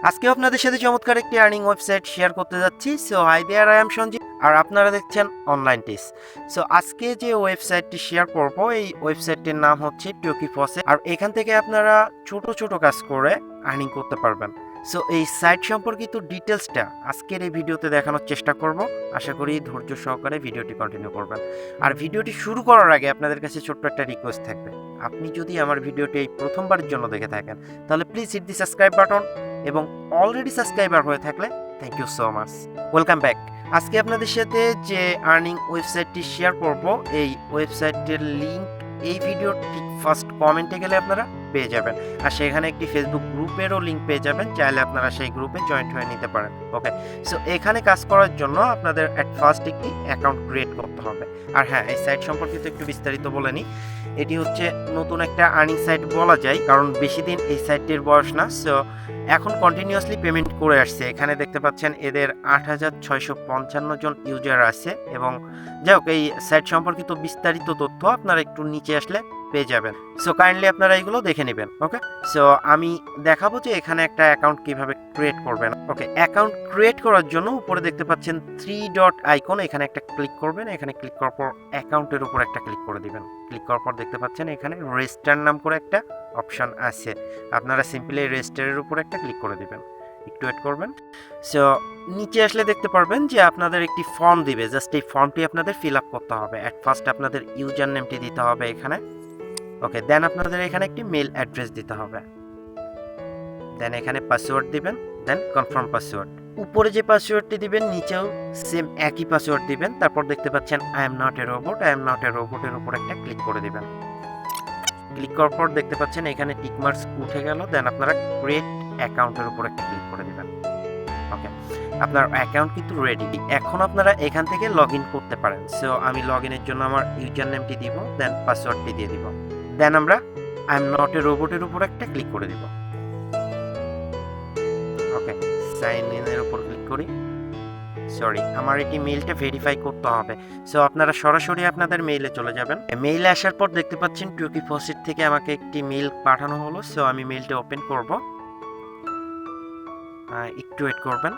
আজকে আপনাদের সাথে চমৎকার একটি আর্নিং ওয়েবসাইট শেয়ার করতে যাচ্ছি। So hi there, I am Sanjit আর আপনারা দেখছেন অনলাইন টিপস। সো আজকে যে ওয়েবসাইটটি শেয়ার করব এই ওয়েবসাইটটির নাম হচ্ছে TokiFaucet, আর এখান থেকে আপনারা ছোট ছোট কাজ করে আর্নিং করতে পারবেন। সো এই সাইট সম্পর্কিত ডিটেলসটা আজকের এই ভিডিওতে দেখানোর চেষ্টা করব। আশা করি ধৈর্য সহকারে ভিডিওটি কন্টিনিউ করবেন। আর ভিডিওটি শুরু করার আগে আপনাদের কাছে ছোট্ট একটা রিকোয়েস্ট থাকবে। আপনি যদি আমার ভিডিওটি এই প্রথমবারের জন্য দেখে থাকেন তাহলে please hit the subscribe button, এবং অলরেডি সাবস্ক্রাইবার হয়ে থাকলে thank you so much. Welcome back. আজকে আপনাদের সাথে যে আর্নিং ওয়েবসাইটটি শেয়ার করব এই ওয়েবসাইটের লিঙ্ক এই ভিডিওর ঠিক ফার্স্ট কমেন্টে গেলে আপনারা পেয়ে যাবেন, আর সেখানে একটি ফেসবুক গ্রুপেরও লিঙ্ক পেয়ে যাবেন, চাইলে আপনারা সেই গ্রুপে জয়েন্ট হয়ে নিতে পারেন। ওকে, সো এখানে কাজ করার জন্য আপনাদের অ্যাট ফার্স্ট একটি অ্যাকাউন্ট ক্রিয়েট করতে হবে। আর হ্যাঁ, এই সাইট সম্পর্কিত একটু বিস্তারিত বলে নিই। এটি হচ্ছে নতুন একটা আর্নিং সাইট বলা যায়, কারণ বেশি দিন এই সাইটটির বয়স না। সো এখন কন্টিনিউয়াসলি পেমেন্ট করে আসছে। এখানে দেখতে পাচ্ছেন এদের ৮৬৫৫ জন ইউজার আছে, এবং যাই হোক এই সাইট সম্পর্কিত বিস্তারিত তথ্য আপনারা একটু নিচে আসলে পেয়ে যাবেন। সো কাইন্ডলি আপনারা এগুলো দেখে নেবেন। ওকে, সো আমি দেখাবো যে এখানে একটা অ্যাকাউন্ট কিভাবে ক্রিয়েট করবেন। ওকে, অ্যাকাউন্ট ক্রিয়েট করার জন্য উপরে দেখতে পাচ্ছেন 3 ডট আইকন, এখানে একটা ক্লিক করবেন। এখানে ক্লিক করার পর অ্যাকাউন্টের উপর একটা ক্লিক করে দিবেন। ক্লিক করার পর দেখতে পাচ্ছেন এখানে রেজিস্টার নাম করে একটা অপশন আছে, আপনারা সিম্পলি রেজিস্টারের উপর একটা ক্লিক করে দিবেন। একটু ওয়েট করবেন। সো নিচে আসলে দেখতে পারবেন যে আপনাদের একটি ফর্ম দিবে, জাস্ট এই ফর্মটি আপনাদের ফিল আপ করতে হবে। অ্যাট ফার্স্ট আপনাদের ইউজার নেমটি দিতে হবে এখানে। ওকে, দেন আপনাদের এখানে একটি মেল অ্যাড্রেস দিতে হবে, দেন এখানে পাসওয়ার্ড দিবেন, দেন কনফার্ম পাসওয়ার্ড। উপরে যে পাসওয়ার্ডটি দিবেন নিচেও সেম একই পাসওয়ার্ড দিবেন। তারপর দেখতে পাচ্ছেন I am not a robot, I am not a রোবটের উপর একটা ক্লিক করে দিবেন। ক্লিক করার পর দেখতে পাচ্ছেন এখানে টিক মার্কস উঠে গেল, দেন আপনারা ক্রিয়েট অ্যাকাউন্টের উপর একটা ক্লিক করে দিবেন। ওকে, আপনার অ্যাকাউন্ট কিন্তু রেডি। এখন আপনারা এখান থেকে লগ ইন করতে পারেন। সো আমি লগ ইনের জন্য আমার ইউজার নেমটি দিব, দেন পাসওয়ার্ডটি দিয়ে দিব, দেন আমরা আই এম নট এ রোবটের উপর একটা ক্লিক করে দিব। ওকে, সাইন ইনের উপর ক্লিক করি। সরি, আমার এটি মেইলটা ভেরিফাই করতে হবে। সো আপনারা সরাসরি আপনাদের মেইলে চলে যাবেন। মেইলে আসার পর দেখতে পাচ্ছেন TokiFaucet থেকে আমাকে একটি মেইল পাঠানো হলো। সো আমি মেইলটা ওপেন করব, একটু ওয়েট করবেন।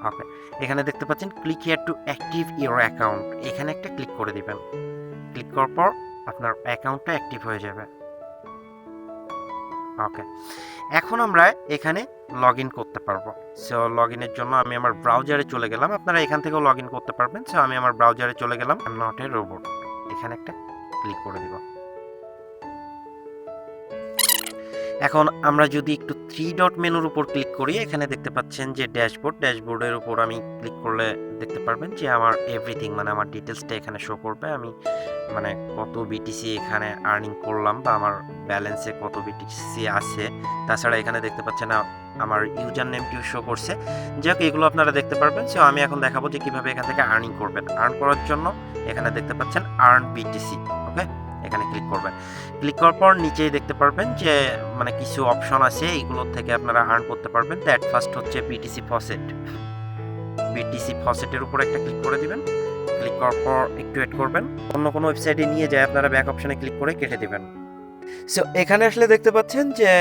ওকে, এখানে দেখতে পাচ্ছেন click here to active your account, এখানে একটা ক্লিক করে দিবেন। ক্লিক করার পর আপনার অ্যাকাউন্টটা অ্যাক্টিভ হয়ে যাবে। ওকে, এখন আমরা এখানে লগ ইন করতে পারবো। সো লগ ইনের জন্য আমি আমার ব্রাউজারে চলে গেলাম। আপনারা এখান থেকেও লগ ইন করতে পারবেন। সো আমি আমার ব্রাউজারে চলে গেলাম, I am not a robot, এখানে একটা ক্লিক করে দিব। এখন আমরা যদি একটু 3 ডট মেনুর উপর ক্লিক করি, এখানে দেখতে পাচ্ছেন যে ড্যাশবোর্ড, ড্যাশবোর্ডের উপর আমি ক্লিক করলে দেখতে পারবেন যে আমার এভরিথিং, মানে আমার ডিটেলসটা এখানে শো করবে। আমি মানে কত বিটিসি এখানে আর্নিং করলাম, বা আমার ব্যালেন্সে কত বিটিসি আছে। তাছাড়া এখানে দেখতে পাচ্ছেন আমার ইউজার নেমটিও শো করছে। যাই হোক, এগুলো আপনারা দেখতে পারবেন। সো আমি এখন দেখাবো যে কীভাবে এখান থেকে আর্নিং করবেন। আর্ন করার জন্য এখানে দেখতে পাচ্ছেন আর্ন বিটিসি। ওকে, এখানে ক্লিক করবেন। ক্লিক করার পর নিচেই দেখতে পারবেন যে মানে কিছু অপশন আছে, এইগুলো থেকে আপনারা আর্ন করতে পারবেন। দ্যাট ফার্স্ট হচ্ছে বিটিসি ফসেট। বিটিসি ফসেটের উপর একটা ক্লিক করে দিবেন। ক্লিক করার পর একটু ওয়েট করবেন। অন্য কোনো ওয়েবসাইটে নিয়ে যায় আপনারা ব্যাক অপশনে ক্লিক করে কেটে দিবেন। সো এখানে আসলে দেখতে পাচ্ছেন যে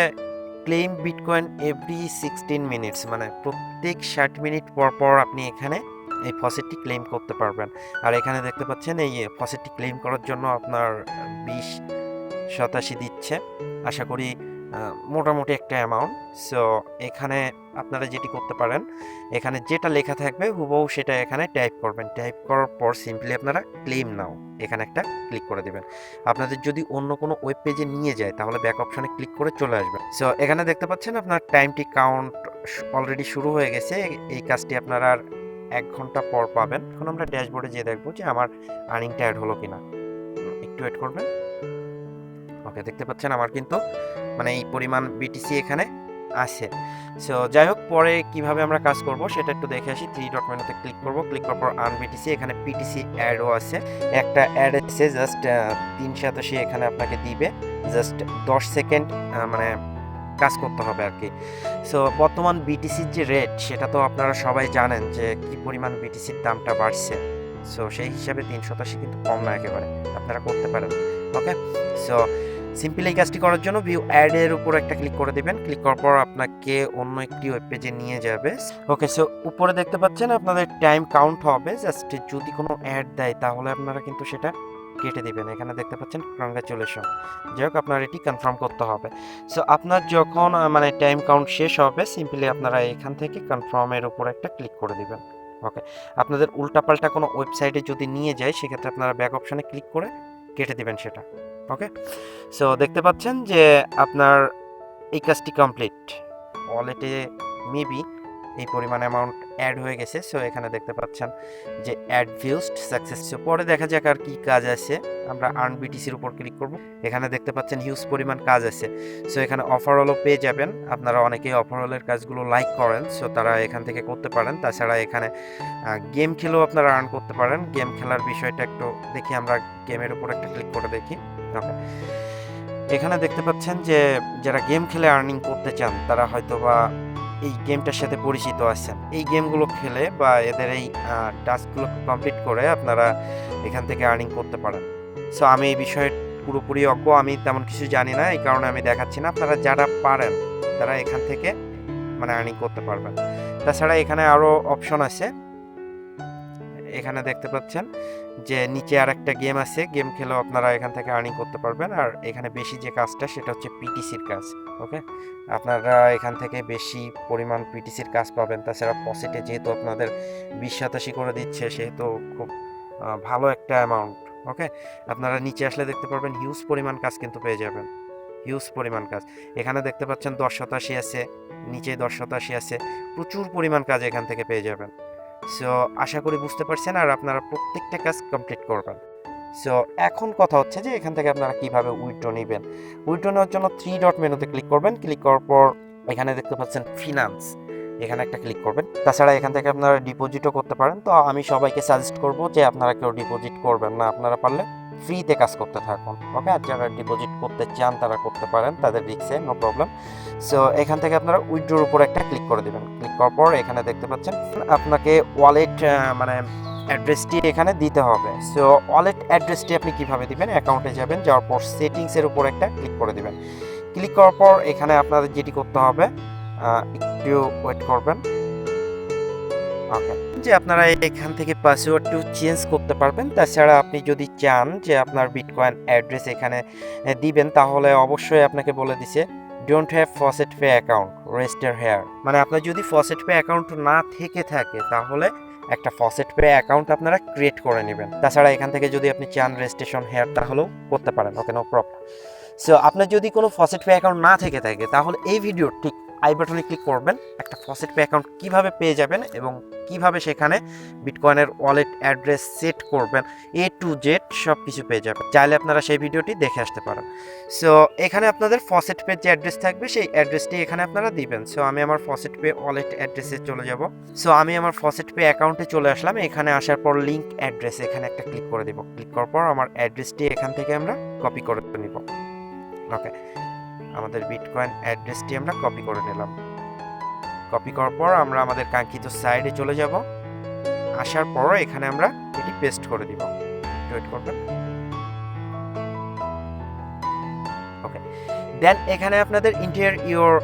ক্লেম বিটকয়েন এভরি 16 মিনিটস, মানে প্রত্যেক 60 মিনিট পর পর আপনি এখানে এই ফসেটটি ক্লেম করতে পারবেন। আর এখানে দেখতে পাচ্ছেন এই ফসেটটি ক্লেম করার জন্য আপনার 2087 দিচ্ছে। আশা করি মোটামুটি একটা অ্যামাউন্ট। সো এখানে আপনারা যেটি করতে পারেন, এখানে যেটা লেখা থাকবে হুবহু সেটা এখানে টাইপ করবেন। টাইপ করার পর সিম্পলি আপনারা ক্লেম নাও এখানে একটা ক্লিক করে দেবেন। আপনাদের যদি অন্য কোনো ওয়েব পেজে নিয়ে যায় তাহলে ব্যাক অপশনে ক্লিক করে চলে আসবেন। সো এখানে দেখতে পাচ্ছেন আপনার টাইমটি কাউন্ট অলরেডি শুরু হয়ে গেছে। এই কাজটি আপনারা আর 1 ঘন্টা পর পাবেন। এখন আমরা ড্যাশবোর্ডে যেয়ে দেখবো যে আমার আর্নিংটা অ্যাড হলো কিনা। একটু ওয়েট করবেন। ওকে, দেখতে পাচ্ছেন আমার কিন্তু মানে এই পরিমাণ বিটিসি এখানে আছে। সো যাই হোক, পরে কিভাবে আমরা কাজ করব সেটা একটু দেখে আসি। 3 ডট মেনুতে ক্লিক করব। ক্লিক করার পর আর্ন বিটিসি, এখানে পিটিসি অ্যাডও আছে। একটা অ্যাড আছে জাস্ট 387 এখানে আপনাকে দিবে। জাস্ট 10 সেকেন্ড মানে কাজ করতে হবে আর কি। সো বর্তমান বিটিসির যে রেট সেটা তো আপনারা সবাই জানেন যে কি পরিমাণ বিটিসির দামটা বাড়ছে। সো সেই হিসাবে 387 কিন্তু কম না একেবারে, আপনারা করতে পারেন। ওকে, সো সিম্পলি এই কাজটি করার জন্য ভিউ অ্যাডের উপর একটা ক্লিক করে দিবেন। ক্লিক করার পর আপনাকে অন্য একটি ওয়েব পেজে নিয়ে যাবে। ওকে, সো উপরে দেখতে পাচ্ছেন আপনাদের টাইম কাউন্ট হবে। জাস্ট যদি কোনো অ্যাড দেয় তাহলে আপনারা কিন্তু সেটা কেটে দিবেন। এখানে দেখতে পাচ্ছেন কংগ্রাচুলেশন। যাই হোক, আপনার এটি কনফার্ম করতে হবে। সো আপনার যখন মানে টাইম কাউন্ট শেষ হবে, সিম্পলি আপনারা এখান থেকে কনফার্মের উপর একটা ক্লিক করে দিবেন। ওকে, আপনাদের উল্টাপাল্টা কোনো ওয়েবসাইটে যদি নিয়ে যায় সেক্ষেত্রে আপনারা ব্যাক অপশানে ক্লিক করে কেটে দিবেন সেটা। ওকে, সো দেখতে পাচ্ছেন যে আপনার এই কাজটি কমপ্লিট। ওয়ালেটে মেবি এই পরিমাণ অ্যামাউন্ট অ্যাড হয়ে গেছে। সো এখানে দেখতে পাচ্ছেন যে অ্যাড ভিউজড সাকসেস। সো পরে দেখা যাক আর কি কাজ আছে। আমরা আর্ন বিটিসির উপর ক্লিক করব। এখানে দেখতে পাচ্ছেন হিউজ পরিমাণ কাজ আছে। সো এখানে অফারঅলও পেয়ে যাবেন। আপনারা অনেকেই অফারঅলের কাজগুলো লাইক করেন, সো তারা এখান থেকে করতে পারেন। তাছাড়া এখানে গেম খেলেও আপনারা আর্ন করতে পারেন। গেম খেলার বিষয়টা একটু দেখি, আমরা গেমের উপর একটা ক্লিক করে দেখি। ওকে, এখানে দেখতে পাচ্ছেন যে যারা গেম খেলে আর্নিং করতে চান তারা হয়তো বা এই গেমটার সাথে পরিচিত আছেন। এই গেমগুলো খেলে বা এদের এই টাস্কগুলো কমপ্লিট করে আপনারা এখান থেকে আর্নিং করতে পারেন। সো আমি এই বিষয়ে পুরোপুরি অজ্ঞ, আমি তেমন কিছু জানি না, এই কারণে আমি দেখাচ্ছি না। আপনারা যারা পারেন তারা এখান থেকে মানে আর্নিং করতে পারবেন। তাছাড়া এখানে আরও অপশন আছে। এখানে দেখতে পাচ্ছেন যে নিচে আর একটা গেম আছে, গেম খেলেও আপনারা এখান থেকে আর্নিং করতে পারবেন। আর এখানে বেশি যে কাজটা সেটা হচ্ছে পিটিসির কাজ। ওকে, আপনারা এখান থেকে বেশি পরিমাণ পিটিসির কাজ পাবেন। তাছাড়া ফসেটে যেহেতু আপনাদের 20-87 করে দিচ্ছে, সেহেতু খুব ভালো একটা অ্যামাউন্ট। ওকে, আপনারা নিচে আসলে দেখতে পারবেন হিউজ পরিমাণ কাজ কিন্তু পেয়ে যাবেন, হিউজ পরিমাণ কাজ। এখানে দেখতে পাচ্ছেন 1087 আছে, নিচে 1087 আছে, প্রচুর পরিমাণ কাজ এখান থেকে পেয়ে যাবেন। সো আশা করি বুঝতে পারছেন, আর আপনারা প্রত্যেকটা কাজ কমপ্লিট করবেন। সো এখন কথা হচ্ছে যে এখান থেকে আপনারা কিভাবে উইথড্র নেবেন। উইথড্র নেওয়ার জন্য 3 ডট মেনুতে ক্লিক করবেন। ক্লিক করার পর এখানে দেখতে পাচ্ছেন ফিনান্স, এখানে একটা ক্লিক করবেন। তাছাড়া এখান থেকে আপনারা ডিপোজিটও করতে পারেন। তো আমি সবাইকে সাজেস্ট করব যে আপনারা কেউ ডিপোজিট করবেন না, আপনারা পারলে ফ্রিতে কাজ করতে থাকুন। ওকে, আর যারা ডিপোজিট করতে চান তারা করতে পারেন, তাদের রিস্কে, নো প্রবলেম। সো এখান থেকে আপনারা উইথড্রোর উপর একটা ক্লিক করে দেবেন। ক্লিক করার পর এখানে দেখতে পাচ্ছেন আপনাকে ওয়ালেট মানে অ্যাড্রেসটি এখানে দিতে হবে। সো ওয়ালেট অ্যাড্রেসটি আপনি কিভাবে দিবেন, অ্যাকাউন্টে যাবেন, যাওয়ার পর সেটিংসের উপর একটা ক্লিক করে দিবেন। ক্লিক করার পর এখানে আপনাদের যেটি করতে হবে, একটু ওয়েট করবেন। ওকে, যে আপনারা এখান থেকে পাসওয়ার্ডটিও চেঞ্জ করতে পারবেন। তাছাড়া আপনি যদি চান যে আপনার বিটকয়েন অ্যাড্রেস এখানে দিবেন, তাহলে অবশ্যই আপনাকে বলে দিছে don't have FaucetPay account register here. মানে আপনার যদি ফসেট পে অ্যাকাউন্ট না থেকে থাকে তাহলে একটা ফসেট পে অ্যাকাউন্ট আপনারা ক্রিয়েট করে নেবেন। তাছাড়া এখান থেকে যদি আপনি চান রেজিস্ট্রেশন হেয়ার তাহলেও করতে পারেন। ওকে, নো প্রবলেম। সো আপনার যদি কোনো ফসেট পে অ্যাকাউন্ট না থেকে থাকে তাহলে এই ভিডিওর ঠিক আই বাটনে ক্লিক করবেন। একটা ফসেট পে অ্যাকাউন্ট কীভাবে পেয়ে যাবেন এবং কিভাবে সেখানে বিটকয়েনের ওয়ালেট অ্যাড্রেস সেট করবেন, A to Z সব কিছু পেয়ে যাবেন। চাইলে আপনারা সেই ভিডিওটি দেখে আসতে পারেন। সো এখানে আপনাদের ফসেট পে যে অ্যাড্রেস থাকবে সেই অ্যাড্রেসটি এখানে আপনারা দিবেন। সো আমি আমার ফসেট পে ওয়ালেট অ্যাড্রেসে চলে যাব। সো আমি আমার ফসেট পে অ্যাকাউন্টে চলে আসলাম। এখানে আসার পর লিঙ্ক অ্যাড্রেস এখানে একটা ক্লিক করে দেব। ক্লিক করার পর আমার অ্যাড্রেসটি এখান থেকে আমরা কপি করে নিব। ওকে, আমাদের বিটকয়েন অ্যাড্রেসটি আমরা কপি করে নিলাম। কপি করার পর আমরা আমাদের কাঙ্ক্ষিত সাইডে চলে যাব। আসার পর এখানে আমরা এটি পেস্ট করে দিব। ওয়েট করবেন। ওকে, দেন এখানে আপনাদের ইন্টার ইওর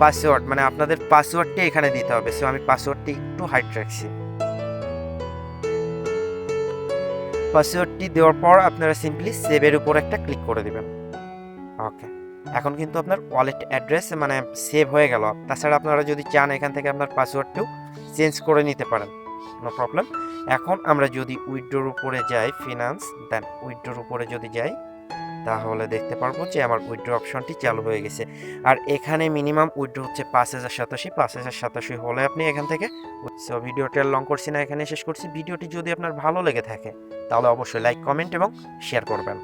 পাসওয়ার্ড, মানে আপনাদের পাসওয়ার্ডটি এখানে দিতে হবে। সো আমি পাসওয়ার্ডটি একটু হাইড রাখছি। পাসওয়ার্ডটি দেওয়ার পর আপনারা সিম্পলি সেভের উপর একটা ক্লিক করে দিবেন। ওকে, এখন কিন্তু আপনার ওয়ালেট অ্যাড্রেস মানে সেভ হয়ে গেল। তাছাড়া আপনারা যদি চান এখান থেকে আপনার পাসওয়ার্ডটিও চেঞ্জ করে নিতে পারেন, নো প্রবলেম। এখন আমরা যদি উইথড্রোর উপরে যাই, ফিনান্স, দেন উইথড্রোর উপরে যদি যাই তাহলে দেখতে পারবো যে আমার উইথড্রো অপশনটি চালু হয়ে গেছে। আর এখানে মিনিমাম উইথড্রো হচ্ছে 5087। 5087 হলে আপনি এখান থেকে। সো ভিডিওটা লং করছি না, এখানে শেষ করছি। ভিডিওটি যদি আপনার ভালো লেগে থাকে তাহলে অবশ্যই লাইক, কমেন্ট এবং শেয়ার করবেন।